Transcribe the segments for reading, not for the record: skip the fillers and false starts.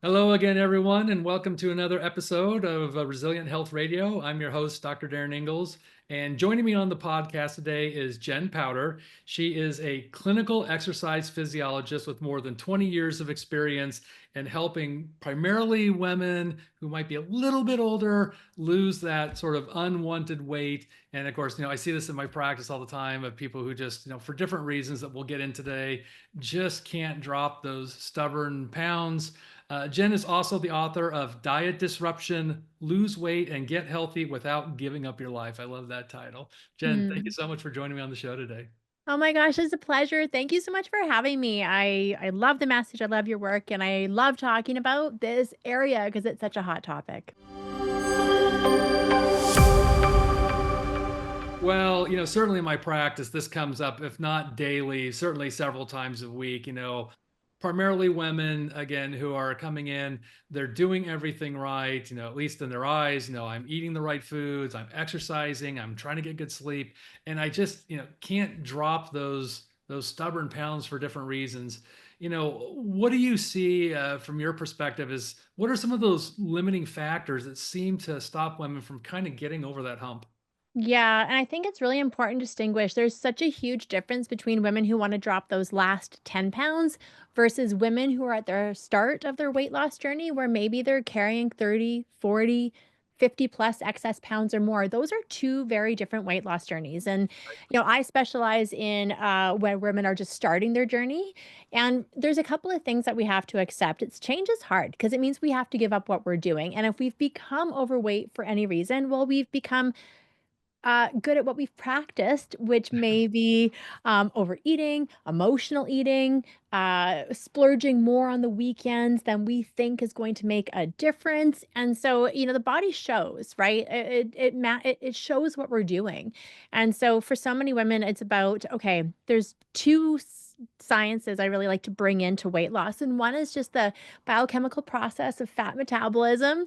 Hello again, everyone, and welcome to another episode of Resilient Health Radio. I'm your host, Dr. Darin Ingels, and joining me on the podcast today is Jen Powter. She is a clinical exercise physiologist with more than 20 years of experience in helping primarily women who might be a little bit older lose that sort of unwanted weight. And of course, I see this in my practice all the time of people who just, for different reasons that we'll get into today, just can't drop those stubborn pounds. Jen is also the author of Diet Disruption, Lose Weight and Get Healthy Without Giving Up Your Life. I love that title. Jen, thank you Mm. so much for joining me on the show today. Oh my gosh, it's a pleasure. Thank you so much for having me. I love the message. I love your work, and I love talking about this area because it's such a hot topic. Well, certainly in my practice, this comes up, if not daily, certainly several times a week. Primarily women, again, who are coming in, they're doing everything right, at least in their eyes. I'm eating the right foods, I'm exercising, I'm trying to get good sleep. And I just, can't drop those stubborn pounds for different reasons. What do you see from your perspective is what are some of those limiting factors that seem to stop women from kind of getting over that hump? Yeah, and I think it's really important to distinguish. There's such a huge difference between women who want to drop those last 10 pounds versus women who are at their start of their weight loss journey, where maybe they're carrying 30, 40, 50 plus excess pounds or more. Those are two very different weight loss journeys. And, I specialize in where women are just starting their journey. And there's a couple of things that we have to accept. It's change is hard because it means we have to give up what we're doing. And if we've become overweight for any reason, well, we've become good at what we've practiced, which may be overeating, emotional eating, splurging more on the weekends than we think is going to make a difference. And so, the body shows, right? It shows what we're doing. And so, for so many women, it's about okay. There's two sciences I really like to bring into weight loss, and one is just the biochemical process of fat metabolism,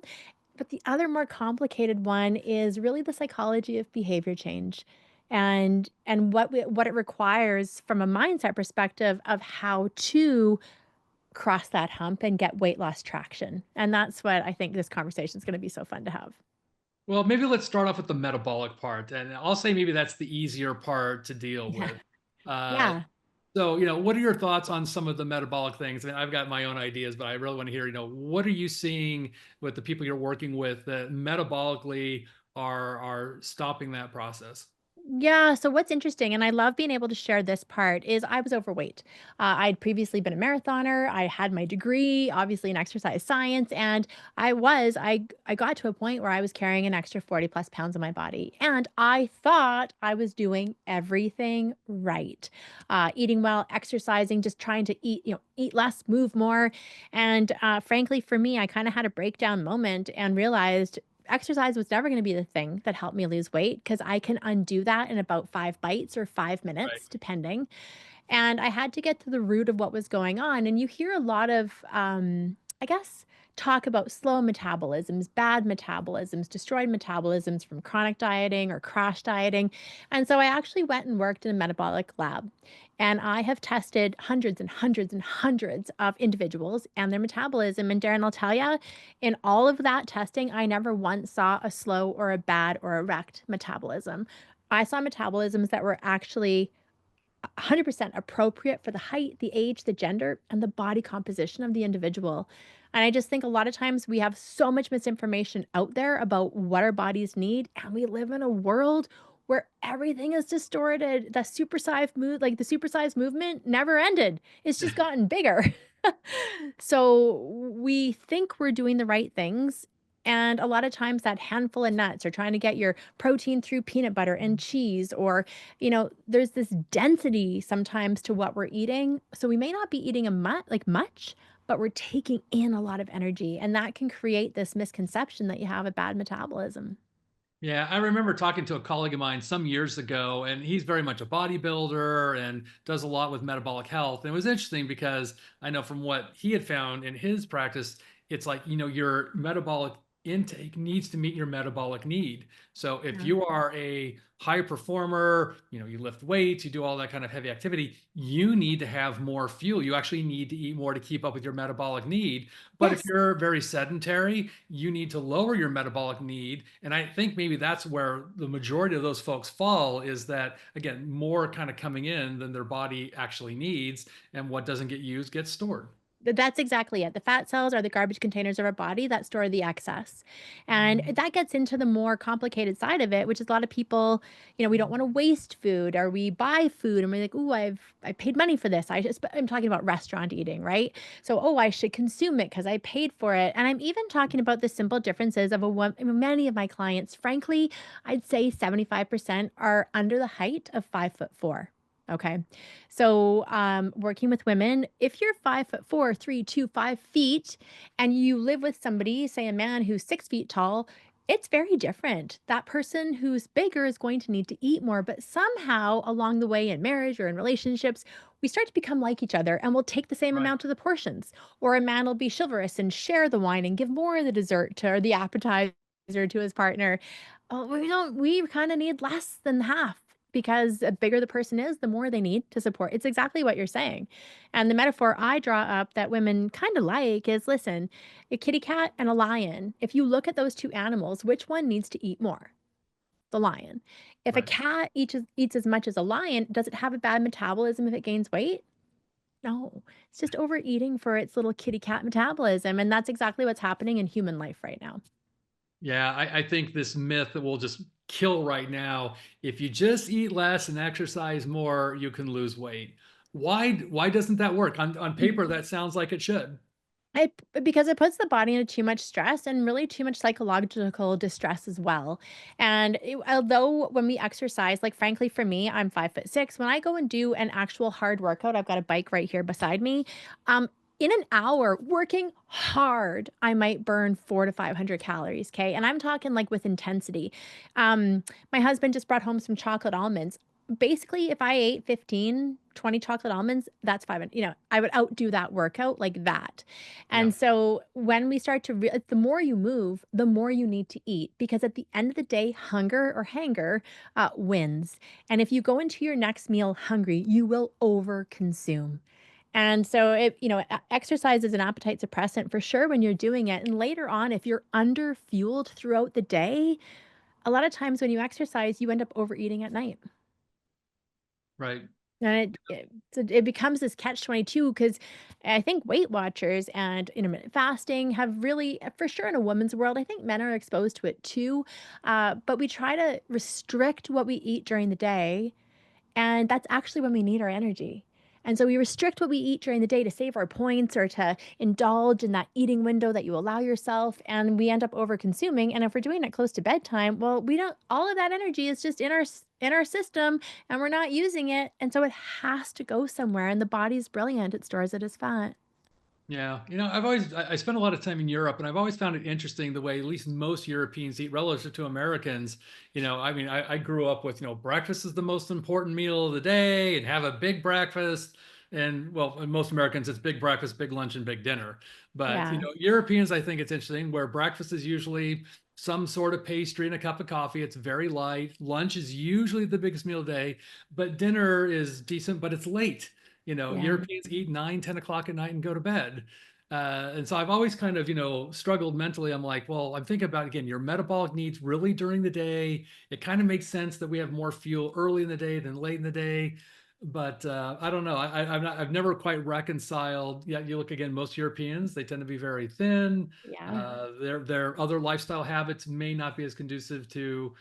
but the other more complicated one is really the psychology of behavior change and what it requires from a mindset perspective of how to cross that hump and get weight loss traction. And that's what I think this conversation is going to be so fun to have. Well, maybe let's start off with the metabolic part, and I'll say maybe that's the easier part to deal Yeah. with. Uh, Yeah. so, what are your thoughts on some of the metabolic things? I mean, I've got my own ideas, but I really want to hear, what are you seeing with the people you're working with that metabolically are stopping that process? Yeah. So what's interesting, and I love being able to share this part, is I was overweight. I'd previously been a marathoner. I had my degree, obviously in exercise science, and I got to a point where I was carrying an extra 40 plus pounds on my body, and I thought I was doing everything right, eating well, exercising, just trying to eat less, move more, and frankly, for me, I kind of had a breakdown moment and realized exercise was never going to be the thing that helped me lose weight because I can undo that in about 5 bites or 5 minutes, depending. And I had to get to the root of what was going on. And you hear a lot of, I guess, talk about slow metabolisms, bad metabolisms, destroyed metabolisms from chronic dieting or crash dieting. And so I actually went and worked in a metabolic lab. And I have tested hundreds and hundreds and hundreds of individuals and their metabolism. And Darren, I'll tell you, in all of that testing, I never once saw a slow or a bad or a wrecked metabolism. I saw metabolisms that were actually 100% appropriate for the height, the age, the gender, and the body composition of the individual. And I just think a lot of times we have so much misinformation out there about what our bodies need, and we live in a world where everything is distorted. The supersized movement never ended. It's just gotten bigger. So we think we're doing the right things. And a lot of times that handful of nuts or trying to get your protein through peanut butter and cheese, or there's this density sometimes to what we're eating. So we may not be eating much, but we're taking in a lot of energy. And that can create this misconception that you have a bad metabolism. Yeah, I remember talking to a colleague of mine some years ago, and he's very much a bodybuilder and does a lot with metabolic health. And it was interesting because I know from what he had found in his practice, it's like, your metabolic intake needs to meet your metabolic need. So if Yeah. you are a high performer, you lift weights, you do all that kind of heavy activity, you need to have more fuel. You actually need to eat more to keep up with your metabolic need. But if Yes. you're very sedentary, you need to lower your metabolic need. And I think maybe that's where the majority of those folks fall, is that, again, more kind of coming in than their body actually needs. And what doesn't get used gets stored. That's exactly it. The fat cells are the garbage containers of our body that store the excess. And that gets into the more complicated side of it, which is a lot of people, we don't want to waste food, or we buy food and we're like, "Ooh, I paid money for this." I'm talking about restaurant eating, right? So, "Oh, I should consume it because I paid for it." And I'm even talking about the simple differences of many of my clients, frankly, I'd say 75% are under the height of 5'4". Okay. So, working with women, if you're 5'4", 3, 2, 5 feet, and you live with somebody, say a man who's 6 feet tall, it's very different. That person who's bigger is going to need to eat more, but somehow along the way in marriage or in relationships, we start to become like each other and we'll take the same Right. amount of the portions. Or a man will be chivalrous and share the wine and give more of the dessert to, or the appetizer to his partner. Oh, we kind of need less than half, because the bigger the person is, the more they need to support. It's exactly what you're saying. And the metaphor I draw up that women kind of like is, listen, a kitty cat and a lion, if you look at those two animals, which one needs to eat more? The lion. If a Right. cat eats as much as a lion, does it have a bad metabolism if it gains weight? No, it's just overeating for its little kitty cat metabolism. And that's exactly what's happening in human life right now. Yeah, I think this myth that will just kill right now. If you just eat less and exercise more, you can lose weight. Why doesn't that work? On paper, that sounds like it should. Because it puts the body into too much stress and really too much psychological distress as well. And although when we exercise, like frankly for me, I'm 5'6". When I go and do an actual hard workout, I've got a bike right here beside me. In an hour working hard, I might burn 400 to 500 calories. Okay, and I'm talking like with intensity. My husband just brought home some chocolate almonds. Basically, if I ate 15, 20 chocolate almonds, that's 500. I would outdo that workout like that. Yeah. And so when we start to the more you move, the more you need to eat, because at the end of the day, hunger or hanger wins. And if you go into your next meal hungry, you will overconsume. And so exercise is an appetite suppressant for sure when you're doing it. And later on, if you're under fueled throughout the day, a lot of times when you exercise, you end up overeating at night. Right. And it becomes this catch-22, because I think Weight Watchers and intermittent fasting have really, for sure in a woman's world, I think men are exposed to it too, but we try to restrict what we eat during the day, and that's actually when we need our energy. And so we restrict what we eat during the day to save our points or to indulge in that eating window that you allow yourself. And we end up over consuming. And if we're doing it close to bedtime, well, we don't, all of that energy is just in in our system and we're not using it. And so it has to go somewhere. And the body's brilliant. It stores it as fat. Yeah, I spent a lot of time in Europe, and I've always found it interesting the way at least most Europeans eat relative to Americans. I mean, I grew up with, breakfast is the most important meal of the day, and have a big breakfast. And well, in most Americans, it's big breakfast, big lunch, and big dinner. But Yeah. Europeans, I think it's interesting where breakfast is usually some sort of pastry and a cup of coffee. It's very light. Lunch is usually the biggest meal of the day, but dinner is decent, but it's late. Yeah. Europeans eat 9, 10 o'clock at night and go to bed. And so I've always kind of, struggled mentally. I'm like, well, I'm thinking about, again, your metabolic needs really during the day. It kind of makes sense that we have more fuel early in the day than late in the day. But I don't know. I've never quite reconciled. Yeah, you look again, most Europeans, they tend to be very thin. Yeah. Their other lifestyle habits may not be as conducive to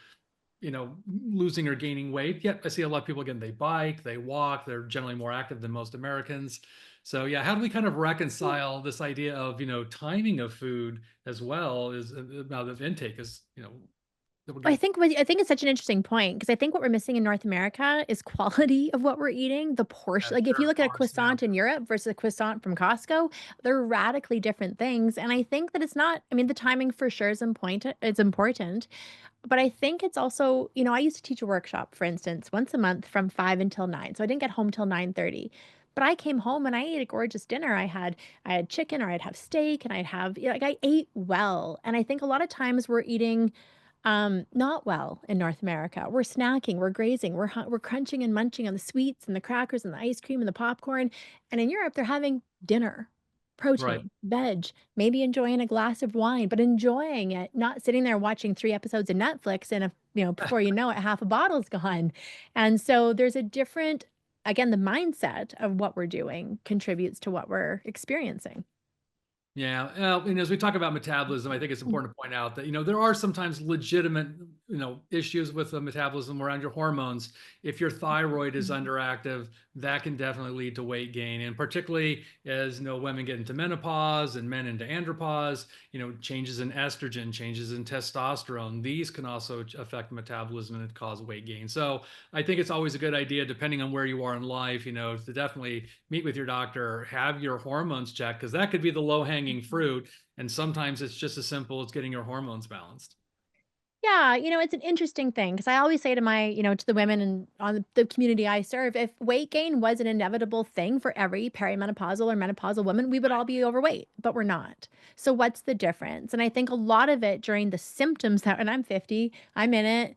losing or gaining weight. Yet I see a lot of people, again, they bike, they walk, they're generally more active than most Americans. So yeah, how do we kind of reconcile this idea of, timing of food as well as about the intake is, that we're getting. I think it's such an interesting point, because I think what we're missing in North America is quality of what we're eating, the portion. Like if you Sure, look at a carbs down. croissant in Europe versus a croissant from Costco, they're radically different things. And I think that it's not, I mean, the timing for sure is important. It's important, but I think it's also, I used to teach a workshop, for instance, once a month from 5 until 9. So I didn't get home till 9:30. But I came home and I ate a gorgeous dinner. I had chicken, or I'd have steak, and I'd have, like, I ate well. And I think a lot of times we're eating not well in North America. We're snacking, we're grazing, we're crunching and munching on the sweets and the crackers and the ice cream and the popcorn. And in Europe, they're having dinner, Right. protein, veg, maybe enjoying a glass of wine, but enjoying it, not sitting there watching 3 episodes of Netflix, and before you know it, half a bottle's gone. And so there's a different, again, the mindset of what we're doing contributes to what we're experiencing. Yeah, and as we talk about metabolism, I think it's important to point out that there are sometimes legitimate issues with the metabolism around your hormones. If your thyroid is Mhm. underactive, that can definitely lead to weight gain, and particularly as women get into menopause and men into andropause, changes in estrogen, changes in testosterone, these can also affect metabolism and cause weight gain. So I think it's always a good idea, depending on where you are in life, to definitely meet with your doctor, have your hormones checked, because that could be the low hanging fruit. And sometimes it's just as simple as getting your hormones balanced. Yeah, it's an interesting thing because I always say to to the women and on the community I serve, if weight gain was an inevitable thing for every perimenopausal or menopausal woman, we would all be overweight, but we're not. So what's the difference? And I think a lot of it during the symptoms that, and I'm 50, I'm in it,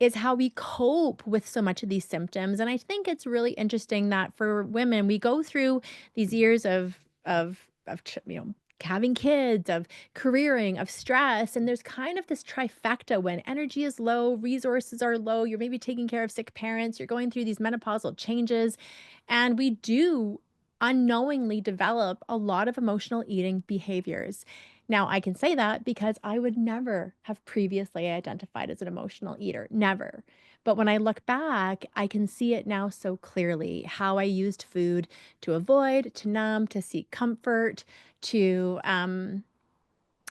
is how we cope with so much of these symptoms. And I think it's really interesting that for women, we go through these years of having kids, of careering, of stress. And there's kind of this trifecta when energy is low, resources are low, you're maybe taking care of sick parents, you're going through these menopausal changes. And we do unknowingly develop a lot of emotional eating behaviors. Now, I can say that because I would never have previously identified as an emotional eater, never. But when I look back, I can see it now so clearly how I used food to avoid, to numb, to seek comfort, to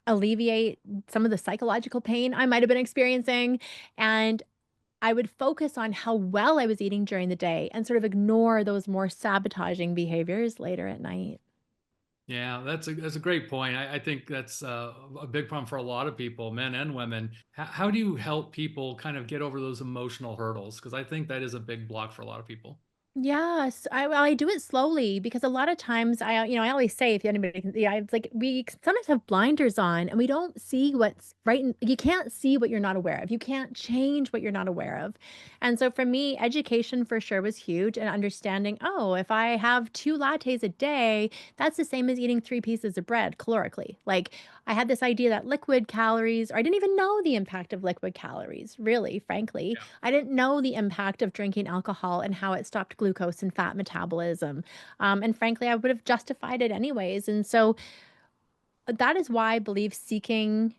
alleviate some of the psychological pain I might have been experiencing, and I would focus on how well I was eating during the day and sort of ignore those more sabotaging behaviors later at night. Yeah, that's a great point. I think that's a big problem for a lot of people, men and women. How do you help people kind of get over those emotional hurdles? Because I think that is a big block for a lot of people. Yes, I do it slowly because a lot of times I always say if anybody can, yeah, it's like we sometimes have blinders on and we don't see what's right. You can't see what you're not aware of. You can't change what you're not aware of. And so for me, education for sure was huge, and understanding, oh, if I have 2 lattes a day, that's the same as eating 3 pieces of bread calorically. Like, I had this idea that liquid calories, or I didn't even know the impact of liquid calories, really, frankly. I didn't know the impact of drinking alcohol and how it stopped glucose and fat metabolism. And frankly, I would have justified it anyways. And so that is why I believe seeking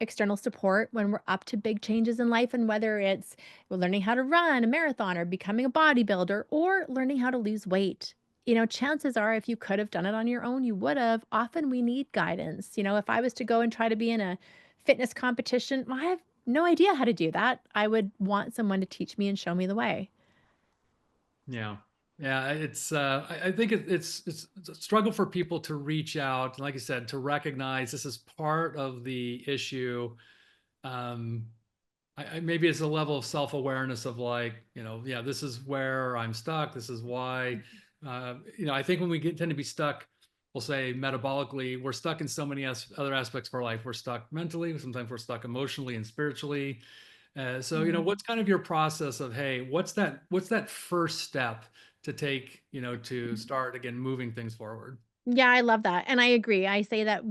external support when we're up to big changes in life, and whether it's learning how to run a marathon or becoming a bodybuilder or learning how to lose weight. Chances are if you could have done it on your own, you would have. Often we need guidance. If I was to go and try to be in a fitness competition, well, I have no idea how to do that. I would want someone to teach me and show me the way. Yeah. Yeah, I think it's a struggle for people to reach out, like I said, to recognize this is part of the issue. Um, maybe it's a level of self-awareness of, like, yeah, this is where I'm stuck. This is why, I think when we tend to be stuck, we'll say metabolically, we're stuck in so many other aspects of our life. We're stuck mentally. Sometimes we're stuck emotionally and spiritually. So, Mhm. what's kind of your process of, hey, what's that first step to take, to start again, moving things forward? Yeah, I love that, and I agree. I say that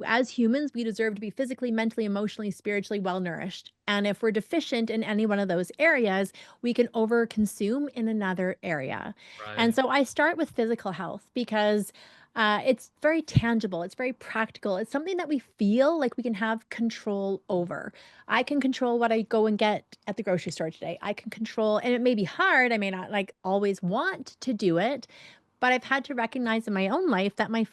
as humans, we deserve to be physically, mentally, emotionally, spiritually well nourished. And if we're deficient in any one of those areas, we can overconsume in another area. Right. And so I start with physical health because it's very tangible, it's very practical, it's something that we feel like we can have control over. I can control what I go and get at the grocery store today. I can control, and it may be hard. I may not like always want to do it, but I've had to recognize in my own life that my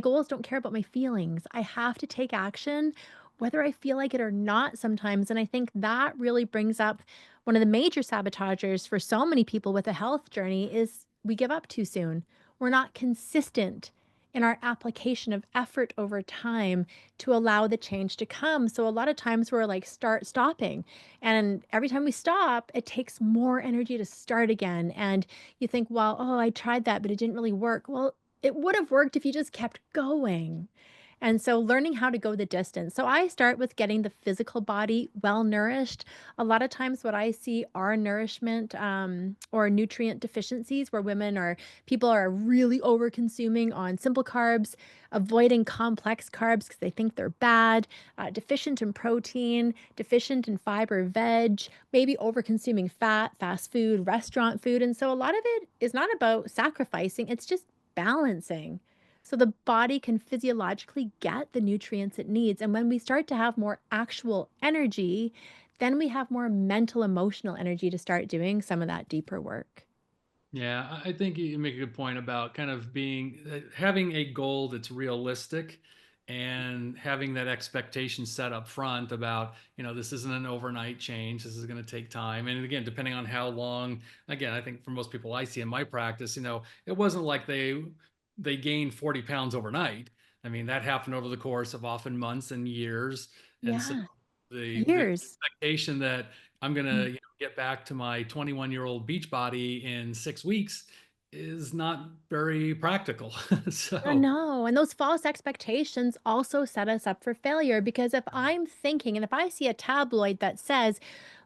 goals don't care about my feelings. I have to take action, whether I feel like it or not sometimes. And I think that really brings up one of the major sabotagers for so many people with a health journey is we give up too soon. We're not consistent in our application of effort over time to allow the change to come. So a lot of times we're like stopping. And every time we stop, it takes more energy to start again. And you think, well, oh, I tried that, but it didn't really work. Well, it would have worked if you just kept going. And so learning how to go the distance. So I start with getting the physical body well nourished. A lot of times what I see are nourishment or nutrient deficiencies where people are really over consuming on simple carbs, avoiding complex carbs because they think they're bad, deficient in protein, deficient in fiber, veg, maybe over consuming fat, fast food, restaurant food. And so a lot of it is not about sacrificing, it's just balancing. So the body can physiologically get the nutrients it needs. And when we start to have more actual energy, then we have more mental, emotional energy to start doing some of that deeper work. Yeah, I think you make a good point about kind of being having a goal that's realistic and having that expectation set up front about, this isn't an overnight change. This is going to take time. And again, depending on how long, again, I think for most people I see in my practice, it wasn't like they gained 40 pounds overnight. I mean, that happened over the course of often months and years. And so Yeah, the years. expectation that I'm gonna, Mm. get back to my 21-year-old beach body in 6 weeks is not very practical. I So know. And those false expectations also set us up for failure because if I'm thinking, and if I see a tabloid that says,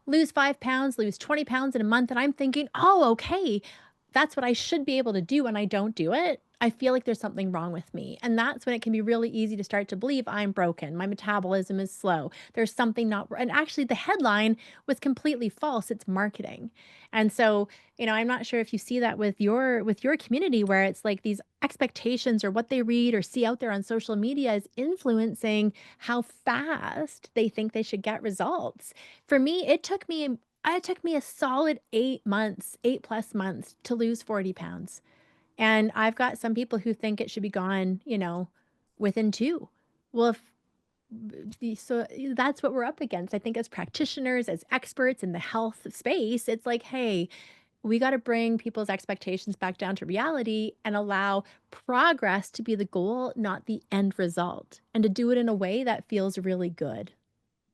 lose 5 pounds, lose 20 pounds in a month, and I'm thinking, oh, okay, that's what I should be able to do, and I don't do it, I feel like there's something wrong with me. And that's when it can be really easy to start to believe I'm broken. My metabolism is slow. There's something not, and actually, the headline was completely false. It's marketing. And so, I'm not sure if you see that with your community where it's like these expectations or what they read or see out there on social media is influencing how fast they think they should get results. For me, it took me a solid 8 months, 8 plus months to lose 40 pounds. And I've got some people who think it should be gone, within 2. Well, if so that's what we're up against. I think as practitioners, as experts in the health space, it's like, hey, we got to bring people's expectations back down to reality and allow progress to be the goal, not the end result, and to do it in a way that feels really good.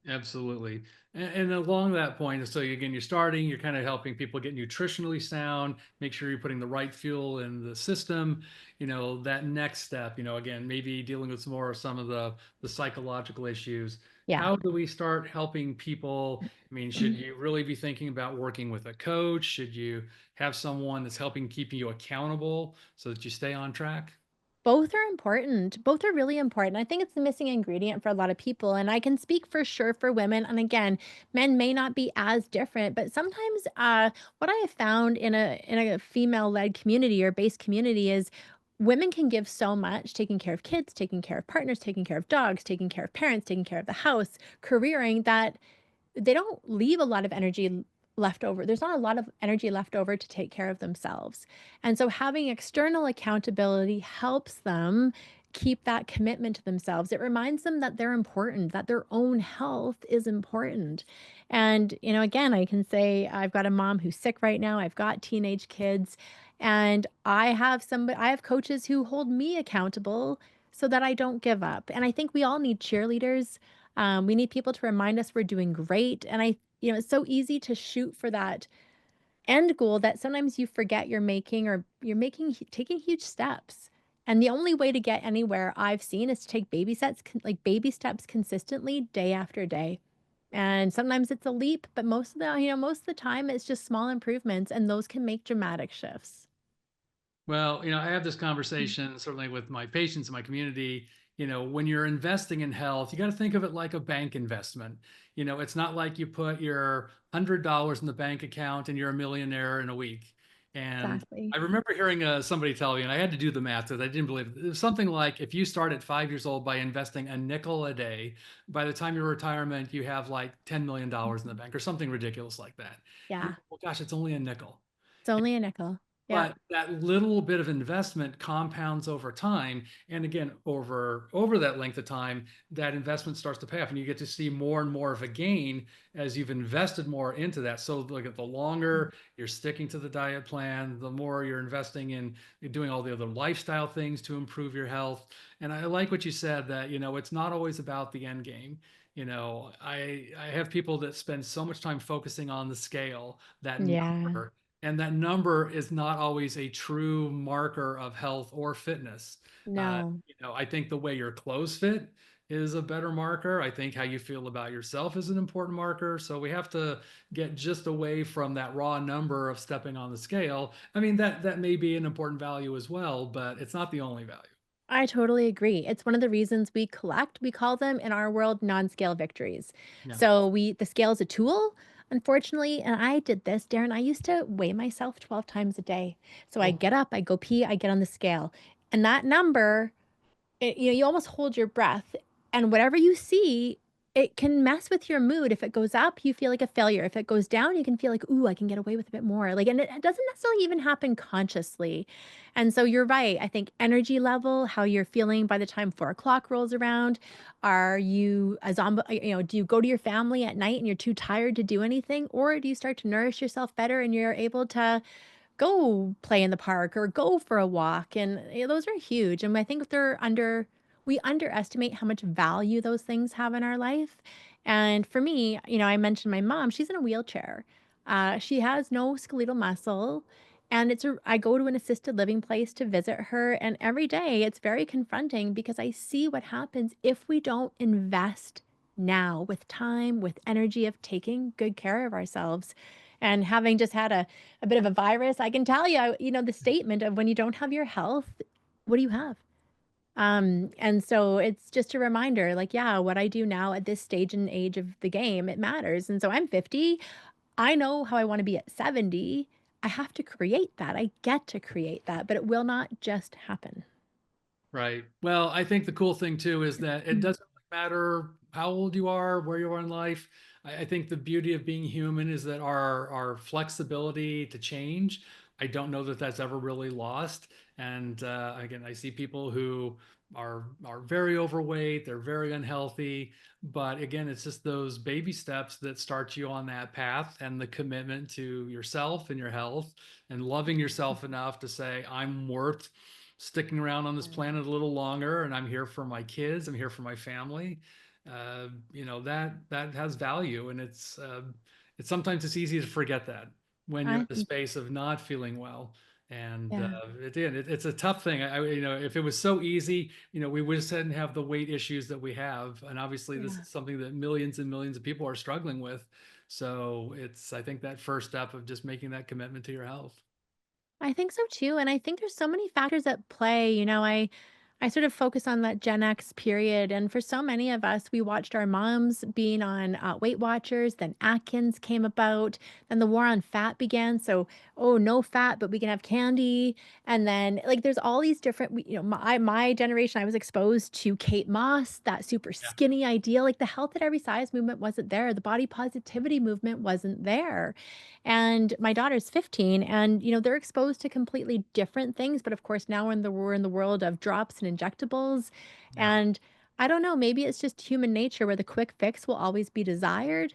absolutely. And along that point, so again, you're kind of helping people get nutritionally sound, make sure you're putting the right fuel in the system. That next step, again, maybe dealing with some of the psychological issues. Yeah. How do we start helping people? I mean, should you really be thinking about working with a coach? Should you have someone that's helping keep you accountable so that you stay on track? Both are important. Both are really important. I think it's the missing ingredient for a lot of people. And I can speak for sure for women. And again, men may not be as different, but sometimes what I have found in a female-led community or based community is women can give so much, taking care of kids, taking care of partners, taking care of dogs, taking care of parents, taking care of the house, careering that they don't leave a lot of energy left over. There's not a lot of energy left over to take care of themselves. And so having external accountability helps them keep that commitment to themselves. It reminds them that they're important, that their own health is important. And, again, I can say I've got a mom who's sick right now. I've got teenage kids and I have coaches who hold me accountable so that I don't give up. And I think we all need cheerleaders. We need people to remind us we're doing great. And it's so easy to shoot for that end goal that sometimes you forget taking huge steps. And the only way to get anywhere I've seen is to take baby steps consistently day after day. And sometimes it's a leap, but most of the time it's just small improvements and those can make dramatic shifts. Well, I have this conversation certainly with my patients in my community. When you're investing in health, you got to think of it like a bank investment. It's not like you put your $100 in the bank account and you're a millionaire in a week. And Exactly. I remember hearing somebody tell me, and I had to do the math because I didn't believe it. It was something like if you start at 5 years old by investing a nickel a day, by the time your retirement, you have like $10 million in the Mhm. bank or something ridiculous like that. And, Yeah. well, gosh, it's only a nickel. It's only a nickel. Yeah. but that little bit of investment compounds over time. And again, over that length of time, that investment starts to pay off, and you get to see more and more of a gain as you've invested more into that. So look at the longer you're sticking to the diet plan, the more you're investing in doing all the other lifestyle things to improve your health. And I like what you said, that it's not always about the end game. I have people that spend so much time focusing on the scale, that Yeah. number, and that number is not always a true marker of health or fitness. No. I think the way your clothes fit is a better marker. I think how you feel about yourself is an important marker. So we have to get just away from that raw number of stepping on the scale. I mean, that may be an important value as well, but it's not the only value. I totally agree. It's one of the reasons we collect. We call them in our world non-scale victories. Yeah. So the scale is a tool, unfortunately, and I did this, Darren. I used to weigh myself 12 times a day. So I Oh, get up, I go pee, I get on the scale. And that number you almost hold your breath, and whatever you see, it can mess with your mood. If it goes up, you feel like a failure. If it goes down, you can feel like, "Ooh, I can get away with a bit more." Like, and it doesn't necessarily even happen consciously. And so you're right. I think energy level, how you're feeling by the time 4 o'clock rolls around. Are you a zombie? Do you go to your family at night and you're too tired to do anything? Or do you start to nourish yourself better and you're able to go play in the park or go for a walk, and, those are huge, and I think we underestimate how much value those things have in our life, and for me, I mentioned my mom, she's in a wheelchair. She has no skeletal muscle, and I go to an assisted living place to visit her, and every day it's very confronting because I see what happens if we don't invest now with time, with energy of taking good care of ourselves, and having just had a bit of a virus, I can tell you, the statement of when you don't have your health, what do you have? And so it's just a reminder, like, yeah, what I do now at this stage and age of the game, it matters. And so I'm 50. I know how I want to be at 70. I have to create that. I get to create that, but it will not just happen. right. Well, I think the cool thing too is that it Mm. doesn't matter how old you are, where you are in life. I think the beauty of being human is that our flexibility to change, I don't know that that's ever really lost. And again, I see people who are very overweight, they're very unhealthy, but again, it's just those baby steps that start you on that path, and the commitment to yourself and your health, and loving yourself enough to say, I'm worth sticking around on this Yeah. planet a little longer, and I'm here for my kids, I'm here for my family. That has value, and it's sometimes it's easy to forget that when you're in I the think, space of not feeling well. And yeah, it's a tough thing. If it was so easy, we would just didn't have the weight issues that we have. And obviously, this yeah. is something that millions and millions of people are struggling with. So I think that first step of just making that commitment to your health. I think so too, and I think there's so many factors at play. I sort of focus on that Gen X period, and for so many of us, we watched our moms being on Weight Watchers. Then Atkins came about. Then the war on fat began. So, oh, no fat, but we can have candy. And then, like, there's all these different. My generation, I was exposed to Kate Moss, that super Yeah. skinny ideal. Like the health at every size movement wasn't there. The body positivity movement wasn't there. And my daughter's 15, and they're exposed to completely different things, but of course now we're in the world of drops and injectables. Yeah. And I don't know, maybe it's just human nature where the quick fix will always be desired,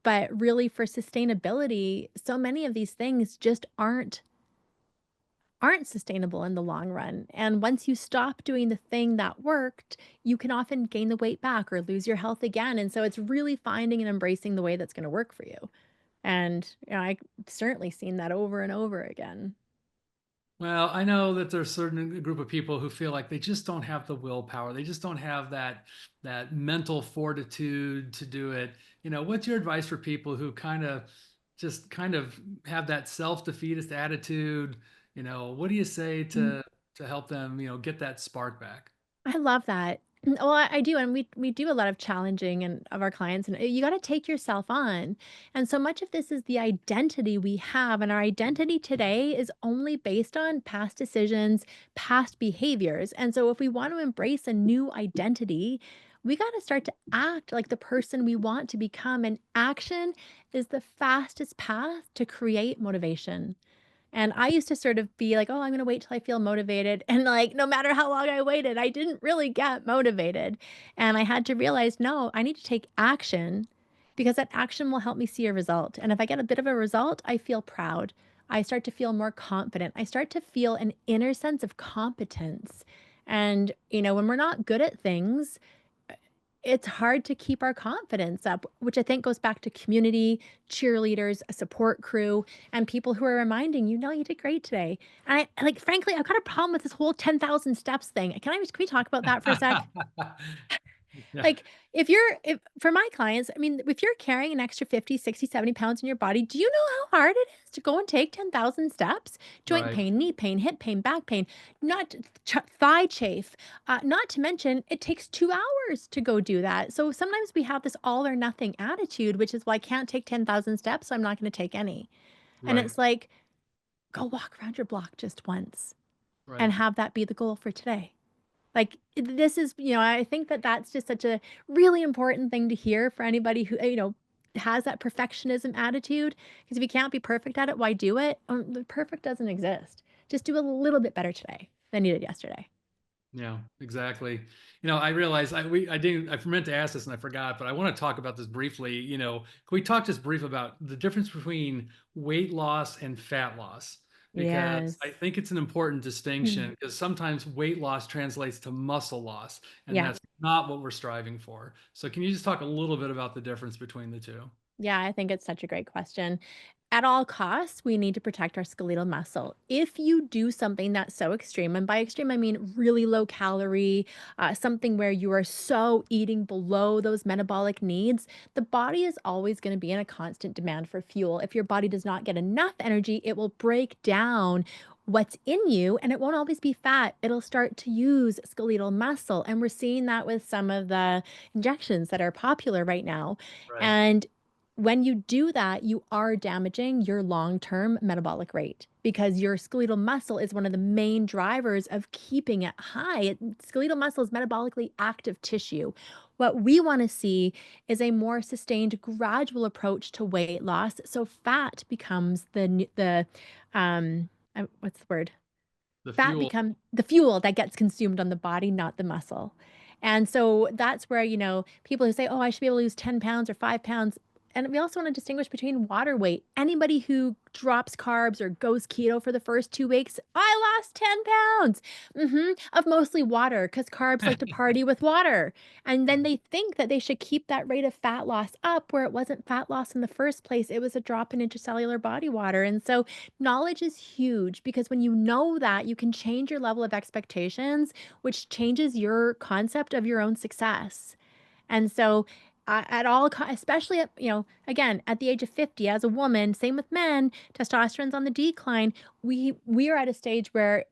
but really for sustainability, so many of these things just aren't sustainable in the long run. And once you stop doing the thing that worked, you can often gain the weight back or lose your health again. And so it's really finding and embracing the way that's going to work for you. And, I certainly seen that over and over again. Well, I know that there's a certain group of people who feel like they just don't have the willpower. They just don't have that mental fortitude to do it. What's your advice for people who kind of have that self-defeatist attitude? What do you say to help them, get that spark back? I love that. Well, I do, and we do a lot of challenging and of our clients, and you got to take yourself on. And so much of this is the identity we have, and our identity today is only based on past decisions, past behaviors. And so if we want to embrace a new identity, we got to start to act like the person we want to become. And action is the fastest path to create motivation. And I used to sort of be like, "Oh, I'm gonna wait till I feel motivated." And, like, no matter how long I waited, I didn't really get motivated. And I had to realize, no, I need to take action because that action will help me see a result. And if I get a bit of a result, I feel proud. I start to feel more confident. I start to feel an inner sense of competence. And, when we're not good at things, it's hard to keep our confidence up, which I think goes back to community, cheerleaders, a support crew, and people who are reminding you, no, you did great today. And like, frankly, I've got a problem with this whole 10,000 steps thing. Can we talk about that for a sec? Yeah, Like, if for my clients, I mean, if you're carrying an extra 50, 60, 70 pounds in your body, do you know how hard it is to go and take 10,000 steps? Joint right, pain, knee pain, hip pain, back pain, not thigh chafe. Not to mention, it takes 2 hours to go do that. So sometimes we have this all or nothing attitude, which is, well, I can't take 10,000 steps, so I'm not going to take any. And right, it's like, go walk around your block just once right. and have that be the goal for today. Like, this is I think that that's just such a really important thing to hear for anybody who, has that perfectionism attitude. Because if you can't be perfect at it, why do it? The perfect doesn't exist. Just do a little bit better today than you did yesterday. Yeah, exactly. I realized I didn't I meant to ask this and I forgot, but I want to talk about this briefly. Can we talk just brief about the difference between weight loss and fat loss? Because I Yes. think it's an important Mm. distinction because sometimes weight loss translates to muscle loss, and Yeah. that's not what we're striving for. So can you just talk a little bit about the difference between the two? Yeah, I think it's such a great question. At all costs, we need to protect our skeletal muscle. If you do something that's so extreme, and by extreme, I mean really low calorie, something where you are so eating below those metabolic needs, the body is always going to be in a constant demand for fuel. If your body does not get enough energy, it will break down what's in you and it won't always be fat. It'll start to use skeletal muscle. And we're seeing that with some of the injections that are popular right now. Right, And when you do that, you are damaging your long-term metabolic rate because your skeletal muscle is one of the main drivers of keeping it high. Skeletal muscle is metabolically active tissue. What we want to see is a more sustained, gradual approach to weight loss. So fat becomes what's the word? the Fat fuel. become the fuel that gets consumed on the body, not the muscle. And so that's where, people who say, "Oh, I should be able to lose 10 pounds or 5 pounds." And we also want to distinguish between water weight. Anybody who drops carbs or goes keto for the first 2 weeks, "I lost 10 pounds." Of mostly water, because carbs like to party with water. And then they think that they should keep that rate of fat loss up where it wasn't fat loss in the first place. It was a drop in intracellular body water. And so knowledge is huge because when you know that, you can change your level of expectations, which changes your concept of your own success. And so, especially at, again, at the age of 50 as a woman, same with men, testosterone's on the decline. We are at a stage where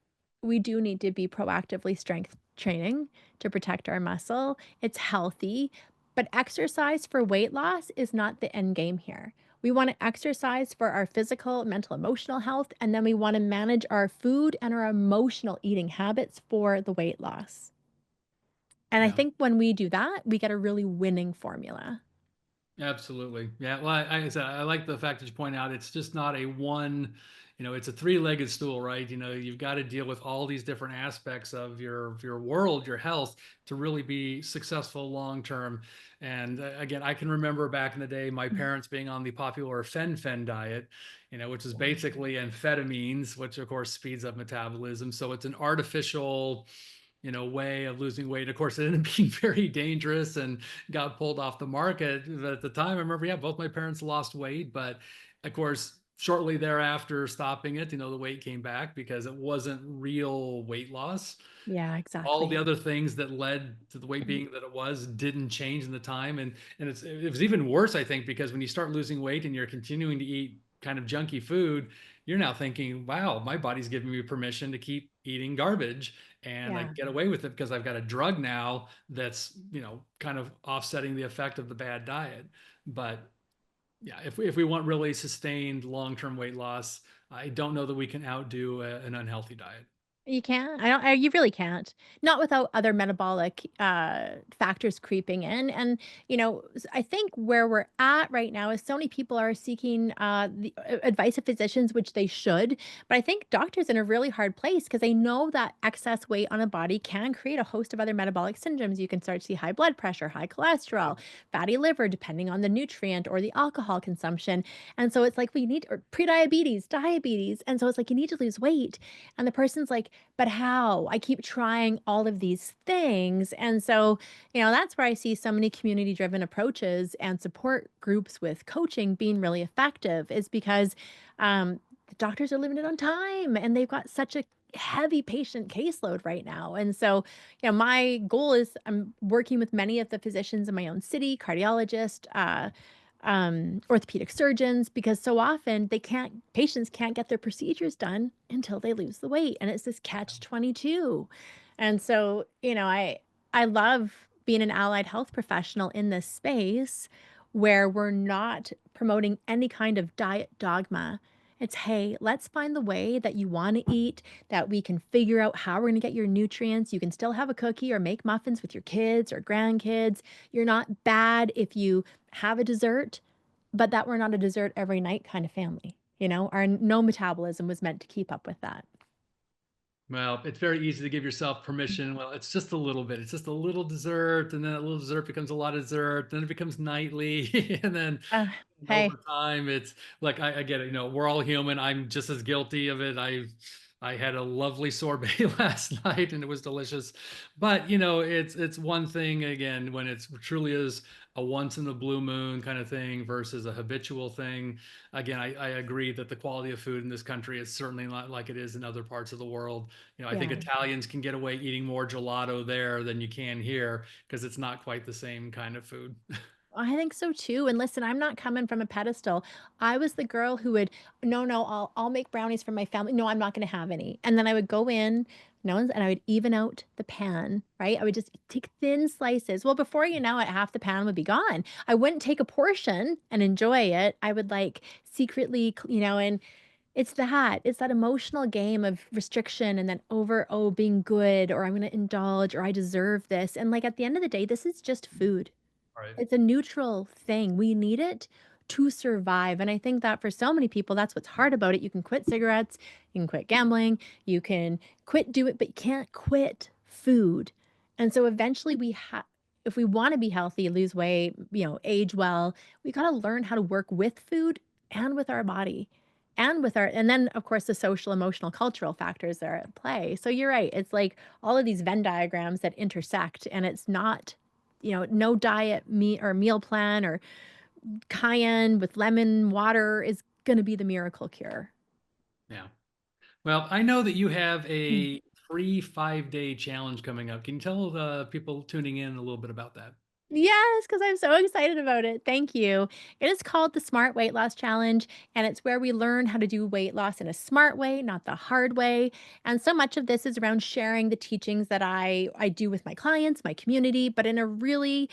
we do need to be proactively strength training to protect our muscle. It's healthy, but exercise for weight loss is not the end game here. We want to exercise for our physical, mental, emotional health, and then we want to manage our food and our emotional eating habits for the weight loss. And I Yeah. think when we do that, we get a really winning formula. Absolutely. Yeah. Well, I said, I like the fact that you point out it's just not a one, it's a three-legged stool, right? You've got to deal with all these different aspects of your world, your health to really be successful long term. And again, I can remember back in the day, my Mhm. parents being on the popular fen diet, which is Yeah. basically amphetamines, which of course speeds up metabolism. So it's an artificial way of losing weight. Of course, it ended up being very dangerous and got pulled off the market. But at the time, I remember, yeah, both my parents lost weight, but of course, shortly thereafter stopping it, the weight came back because it wasn't real weight loss. Yeah, All the exactly. other things that led to the weight Mhm. being that it was didn't change in the time, and it was even worse, I think, because when you start losing weight and you're continuing to eat kind of junky food, you're now thinking, wow, my body's giving me permission to keep eating garbage, and I Yeah. get away with it because I've got a drug now that's kind of offsetting the effect of the bad diet. But yeah, if we want really sustained long-term weight loss, I don't know that we can outdo an unhealthy diet. You can't. I don't you really can't. Not without other metabolic, factors creeping in, and, I think where we're at right now is so many people are seeking, the advice of physicians, which they should, but I think doctors in a really hard place because they know that excess weight on a body can create a host of other metabolic syndromes. You can start to see high blood pressure, high cholesterol, fatty liver, depending on the nutrient or the alcohol consumption, and so it's like we need or prediabetes, diabetes, and so it's like, you need to lose weight, and the person's like, but how? I keep trying all of these things. And so, that's where I see so many community driven approaches and support groups with coaching being really effective is because the doctors are limited on time and they've got such a heavy patient caseload right now. And so, my goal is I'm working with many of the physicians in my own city, cardiologists, orthopedic surgeons, because so often patients can't get their procedures done until they lose the weight. And it's this catch 22. And so, I love being an allied health professional in this space where we're not promoting any kind of diet dogma. It's, hey, let's find the way that you want to eat, that we can figure out how we're going to get your nutrients. You can still have a cookie or make muffins with your kids or grandkids. You're not bad if you have a dessert, but that we're not a dessert every night kind of family. Our no metabolism was meant to keep up with that. Well, it's very easy to give yourself permission. Well, it's just a little bit. It's just a little dessert, and then a little dessert becomes a lot of dessert. Then it becomes nightly, and then Uh, hey, over time, it's like I get it. We're all human. I'm just as guilty of it. I had a lovely sorbet last night, and it was delicious. But it's one thing again when it's truly is a once in the blue moon kind of thing versus a habitual thing. Again, I agree that the quality of food in this country is certainly not like it is in other parts of the world. I think yeah. Italians can get away eating more gelato there than you can here because it's not quite the same kind of food. I think so too. And listen, I'm not coming from a pedestal. I was the girl who would, no, no, I'll make brownies for my family. No, I'm not going to have any. And then I would go in, no one's, and I would even out the pan, right? I would just take thin slices. Well, before you know it, half the pan would be gone. I wouldn't take a portion and enjoy it. I would like secretly, and it's that emotional game of restriction and then over, oh, being good, or I'm going to indulge, or I deserve this. And like at the end of the day, this is just food. Right. It's a neutral thing. We need it to survive, and I think that for so many people, that's what's hard about it. You can quit cigarettes, you can quit gambling, you can quit do it, but you can't quit food. And so eventually if we wanna be healthy, lose weight, age well, we gotta learn how to work with food and with our body and then, of course, the social, emotional, cultural factors are at play. So you're right. It's like all of these Venn diagrams that intersect, and it's not no diet meal plan or cayenne with lemon water is gonna be the miracle cure. Yeah. Well, I know that you have Mm. a free 5-day challenge coming up. Can you tell the people tuning in a little bit about that? Yes, because 'cause I'm so excited about it. Thank you. It is called the Smart Weight Loss Challenge, and it's where we learn how to do weight loss in a smart way, not the hard way. And so much of this is around sharing the teachings that I do with my clients, my community, but in a really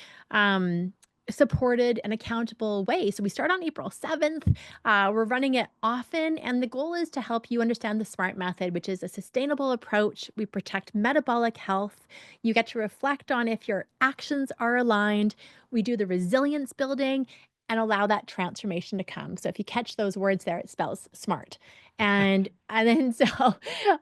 supported and accountable way. So we start on April 7th. We're running it often, and the goal is to help you understand the SMART method, which is a sustainable approach. We protect metabolic health. You get to reflect on if your actions are aligned. We do the resilience building and allow that transformation to come. So if you catch those words there, it spells smart. And then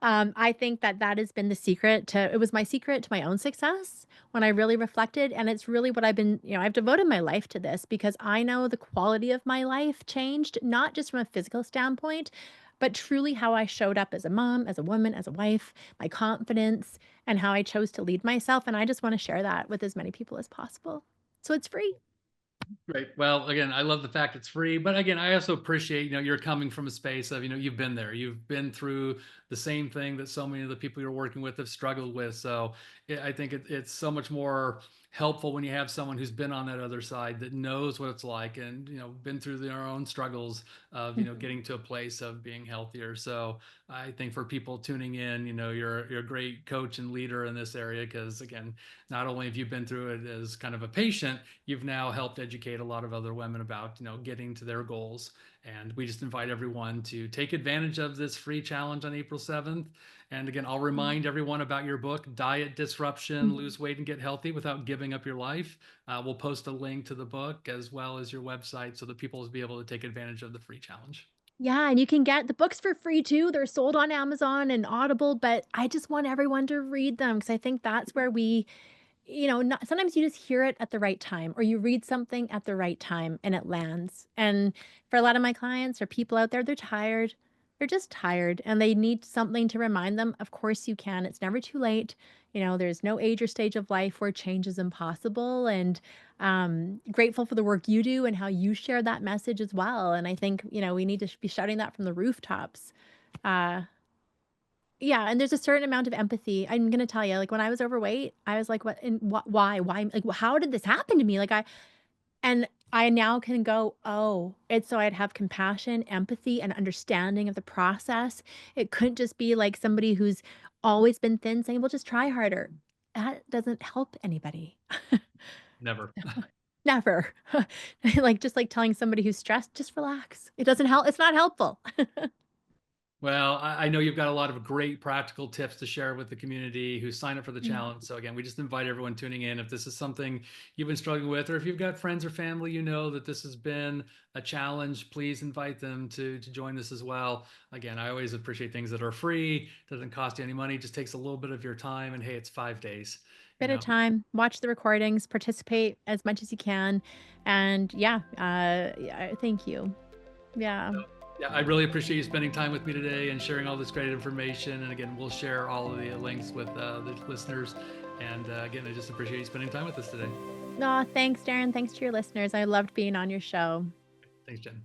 I think that has been the secret to it was my secret to my own success when I really reflected. And it's really what I've devoted my life to this because I know the quality of my life changed, not just from a physical standpoint, but truly how I showed up as a mom, as a woman, as a wife, my confidence, and how I chose to lead myself. And I just want to share that with as many people as possible. So it's free. Great. Well, again, I love the fact it's free, but again, I also appreciate, you're coming from a space of, you've been there. You've been through the same thing that so many of the people you're working with have struggled with. So I think it's so much more helpful when you have someone who's been on that other side that knows what it's like and, been through their own struggles of, getting to a place of being healthier. So I think for people tuning in, you're a great coach and leader in this area because again, not only have you been through it as kind of a patient, you've now helped educate a lot of other women about, getting to their goals. And we just invite everyone to take advantage of this free challenge on April 7th. And again, I'll remind everyone about your book, Diet Disruption: Mhm. Lose Weight and Get Healthy Without Giving Up Your Life. We'll post a link to the book as well as your website so that people will be able to take advantage of the free challenge. Yeah, and you can get the books for free too. They're sold on Amazon and Audible, but I just want everyone to read them because I think that's where not sometimes you just hear it at the right time or you read something at the right time and it lands. And for a lot of my clients or people out there, they're tired. They're just tired and they need something to remind them. Of course you can. It's never too late. There's no age or stage of life where change is impossible. And grateful for the work you do and how you share that message as well. And I think, we need to be shouting that from the rooftops. Uh, yeah, and there's a certain amount of empathy. I'm gonna tell you, like, when I was overweight, I was like, "What and why? Why? Like, how did this happen to me?" And I now can go, "Oh, it's so I'd have compassion, empathy, and understanding of the process." It couldn't just be like somebody who's always been thin saying, "Well, just try harder." That doesn't help anybody. Never. Never. Just like telling somebody who's stressed, "Just relax." It doesn't help. It's not helpful. Well, I know you've got a lot of great practical tips to share with the community who sign up for the Mm. challenge. So again, we just invite everyone tuning in. If this is something you've been struggling with, or if you've got friends or family, that this has been a challenge, please invite them to join this as well. Again, I always appreciate things that are free, doesn't cost you any money, just takes a little bit of your time. And hey, it's 5 days, you Bit of know. time, watch the recordings, participate as much as you can, and yeah, thank you. Yeah. Yeah, I really appreciate you spending time with me today and sharing all this great information. And again, we'll share all of the links with the listeners. And again, I just appreciate you spending time with us today. Aw, thanks, Darren. Thanks to your listeners. I loved being on your show. Thanks, Jen.